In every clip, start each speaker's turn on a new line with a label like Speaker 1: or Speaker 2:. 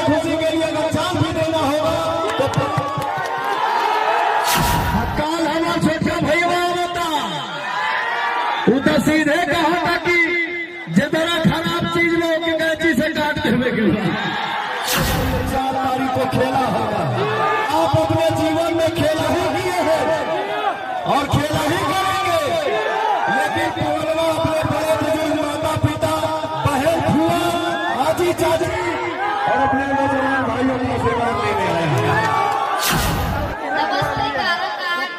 Speaker 1: खुशी के लिए अगर जान भी देना होगा तो काल हमारा छोटा भैया बता उधर सीधे कहा था कि जरा खराब चीज लोग कैंची से काट देने के बाद 4 तारीख को खेला होगा। आप अपने जीवन में खेला ही किए हैं और खेला ही करेंगे, लेकिन पवनवा अपने बड़े बुजुर्ग माता पिता बहन फुआ आजी चाची और अपने नौजवान भाइयों को आशीर्वाद लेने आए हैं।
Speaker 2: नमस्ते काराकाट।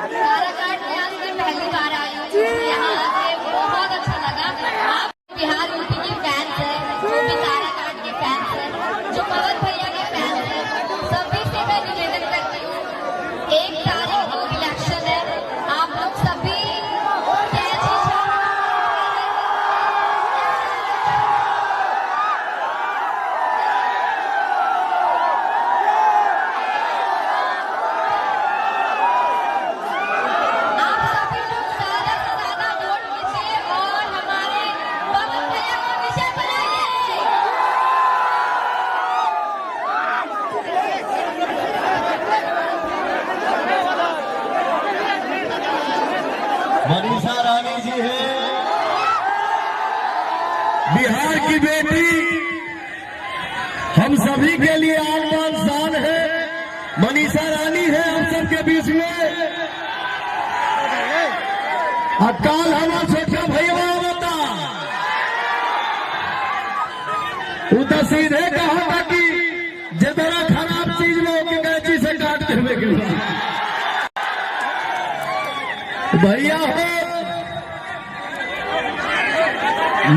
Speaker 2: काराकाट में आज मैं पहली बार आई हूँ, यहाँ से बहुत अच्छा लगा। आप बिहार यूपी के फैंस हैं, जो भी काराकाट के फैंस हैं, जो पवन भैया के फैंस हैं, सभी से मैं निवेदन करती हूँ 1 तारीख को इलेक्शन है, आप लोग सभी
Speaker 1: मनीषा रानी जी है, बिहार की बेटी, हम सभी के लिए आसमान शान है। मनीषा रानी है हम सबके बीच में। अकाल हमारा छोटा भैया बता उधर सीधे कहा था कि जरा खराब चीज लोग कैंची से काट देने के बाद भैया हो,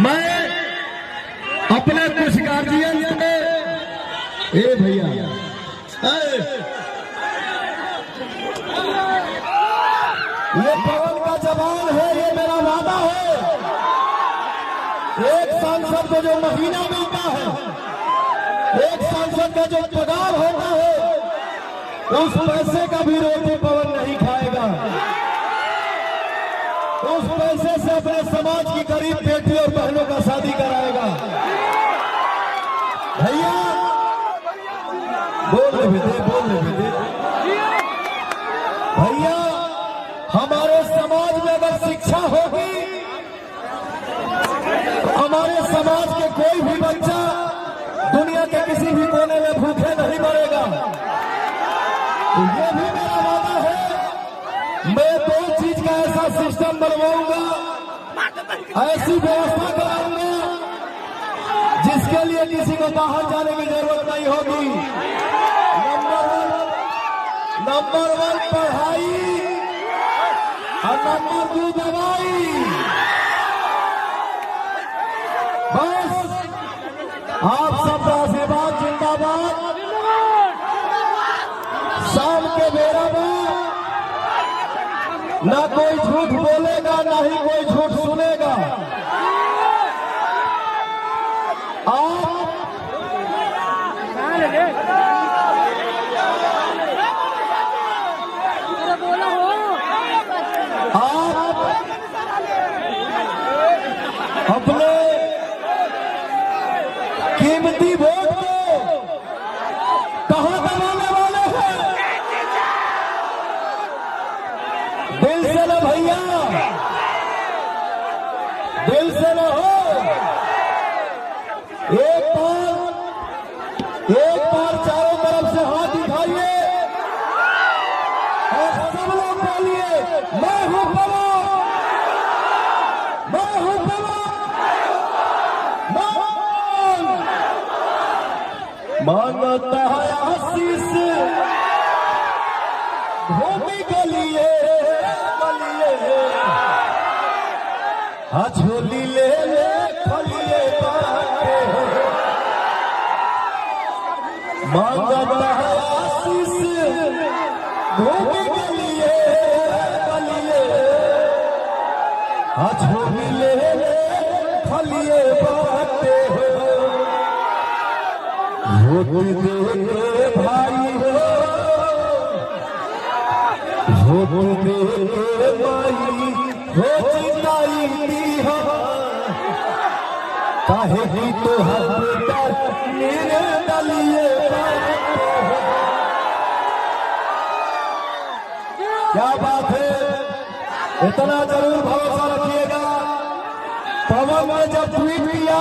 Speaker 1: मैं अपने कुछ गार्जियन से ए भैया ये पवन का जवान है, ये मेरा वादा है। एक सांसद को जो महीना मिलता है, एक सांसद का जो पगार होता है, उस पैसे का भी रोटी पवन नहीं खाएगा। उस पैसे से अपने समाज की गरीब बेटी और बहनों का शादी कराएगा। भैया बोल रहे भैया, हमारे समाज में अगर शिक्षा होगी, हमारे समाज के कोई भी बच्चा दुनिया के किसी भी कोने में भूखे नहीं मरेगा। तो ये भी मेरा वादा है। मैं 2 चीज का ऐसा सिस्टम बनवाऊंगा, ऐसी व्यवस्था कराऊंगा जिसके लिए किसी को बाहर जाने की जरूरत नहीं होगी। नंबर 1 पढ़ाई और नंबर 2 दवाई। बस आप सबका आशीर्वाद जिंदाबाद। शाम के बेरा में ना कोई झूठ बोलेगा, ना ही कोई झूठ सुनेगा। आप अपने कीमती वोट को कहां दबाने वाले हैं? दिल से ना भैया, दिल से ना हो। एक बार चारों तरफ से हाथ उठाइए और सब लोग बोलिए, मैं हूं पवन, मैं हूं पवन, मांगता है आशीष भूमि के लिए, झोली ले खलिए बाटे, मांगता है आशीष भूमि के लिए, झोली ले खलिए बाटे। वोट दे भाई हो, हो दे माई हो चिताई दी हो काहे की तो हर मेरे दलिए क्या बात है। इतना जरूर भरोसा रखिएगा। पवन ने जब ट्वीट किया,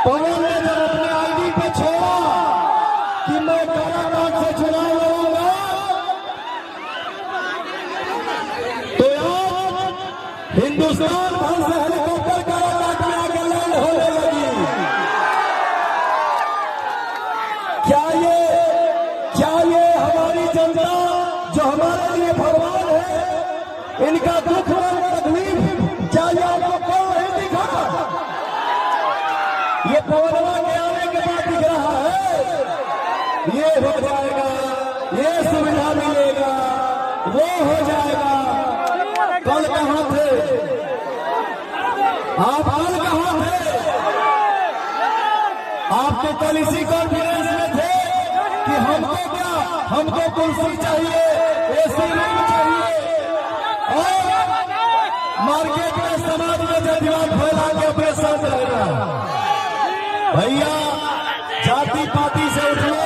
Speaker 1: पवन ने जब अपने आईडी पे छोड़ा कि मैं काराकाट से चुनाव लड़ूंगा, तो आज हिंदुस्तान भर से हेलीकॉप्टर काराकाट में आके लैंड होने लगी। क्या ये हमारी जनता जो हमारे लिए भगवान है, इनका दुख और तकलीफ क्या ये आपको कौन नहीं दिखा? ये पवनवा के आने के बाद दिख रहा है। ये हो जाएगा, ये सुविधा मिलेगा, वो हो जाएगा। कल कहाँ थे आप? कल कहाँ थे आप? तो कल इसी कॉन्फ्रेंस में थे कि हमको कुर्सी चाहिए, एसी रूम चाहिए और मार्केट में समाज में जातिवाद फैला के अपने साथ रहेगा। भैया जाति पाति से उठिए,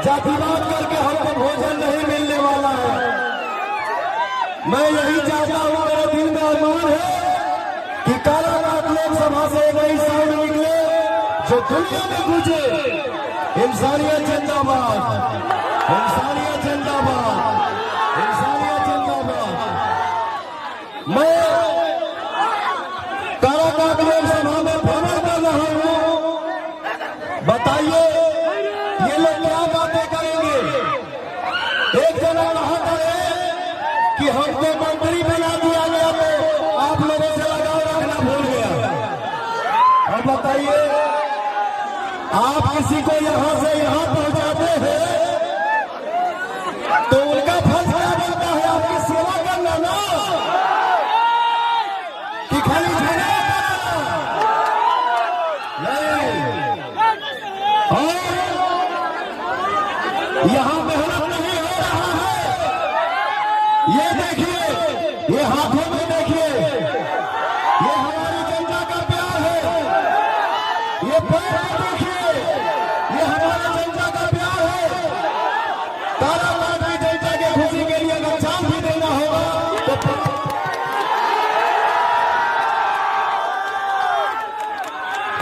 Speaker 1: जातिवाद करके हमको भोजन नहीं मिलने वाला है। मैं यही चाहता हूं, मेरे दिल में अरमान है कि काराकाट लोकसभा से एक नई साउंड निकले जो दुनिया में गूंजे, इंसानियत जिंदाबाद, इंसानियत जिंदाबाद, इंसानियत जिंदाबाद। मैं काराकाट लोकसभा में भ्रमण कर रहा हूं। बताइए ये लोग क्या बातें करेंगे? एक जना कहा है कि हमको मंत्री बना दिया गया तो आप लोगों से लगाव रखना भूल गया। और बताइए आप किसी को यहां से यहां पहुंचाते हैं तो उनका फर्ज क्या बनता है? आपकी सेवा करना ना, कि खाली झगड़ा नहीं। और यहां मेहनत नहीं हो रहा है। ये देखिए, ये हाथों में देखिए, ये हमारी जनता का प्यार है। ये पैर देखिए, ये हमारी जनता का प्यार है। काराकाट की जनता के खुशी के लिए अगर जान भी देना होगा तो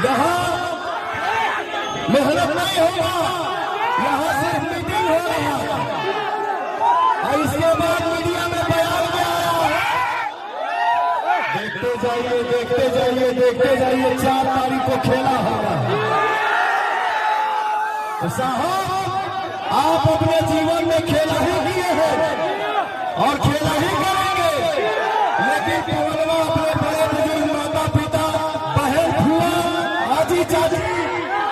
Speaker 1: यहाँ मेहनत नहीं होगा, यहाँ सिर्फ मीटिंग हो रहा है। और इसके बाद मीडिया में बयान में आया है। देखते जाइए, देखते जाइए, देखते जाइए, 4 तारीख को खेला होगा। तो साहब आप अपने जीवन में खेला ही किए हैं और खेला ही करेंगे, लेकिन पवनवा अपने बड़े बुजुर्ग माता पिता, बहन, फुआ, आजी, चाची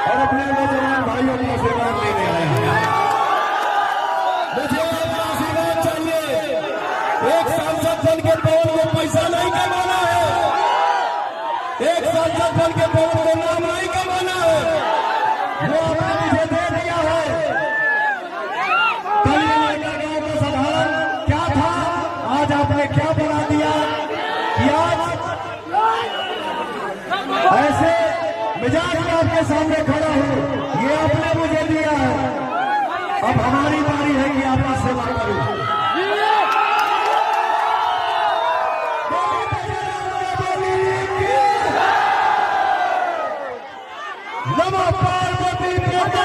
Speaker 1: और अपने नौजवान भाइयों का आशीर्वाद लेने आए हैं। मुझे अपना आशीर्वाद चाहिए। एक सांसद बन के पवन को पैसा नहीं कमाना है, एक सांसद बन के पवन को नाम नहीं कमाना है। वो आपने मुझे दे दिया है। कल ये गांव का साधारण क्या था, आज आपने क्या बना दिया कि आज ऐसे मिजाज में आपके सामने खड़ा हूं। ये आपने मुझे दिया है, अब हमारी बारी है कि आपकी सेवा करूं। नमः पार्वती माता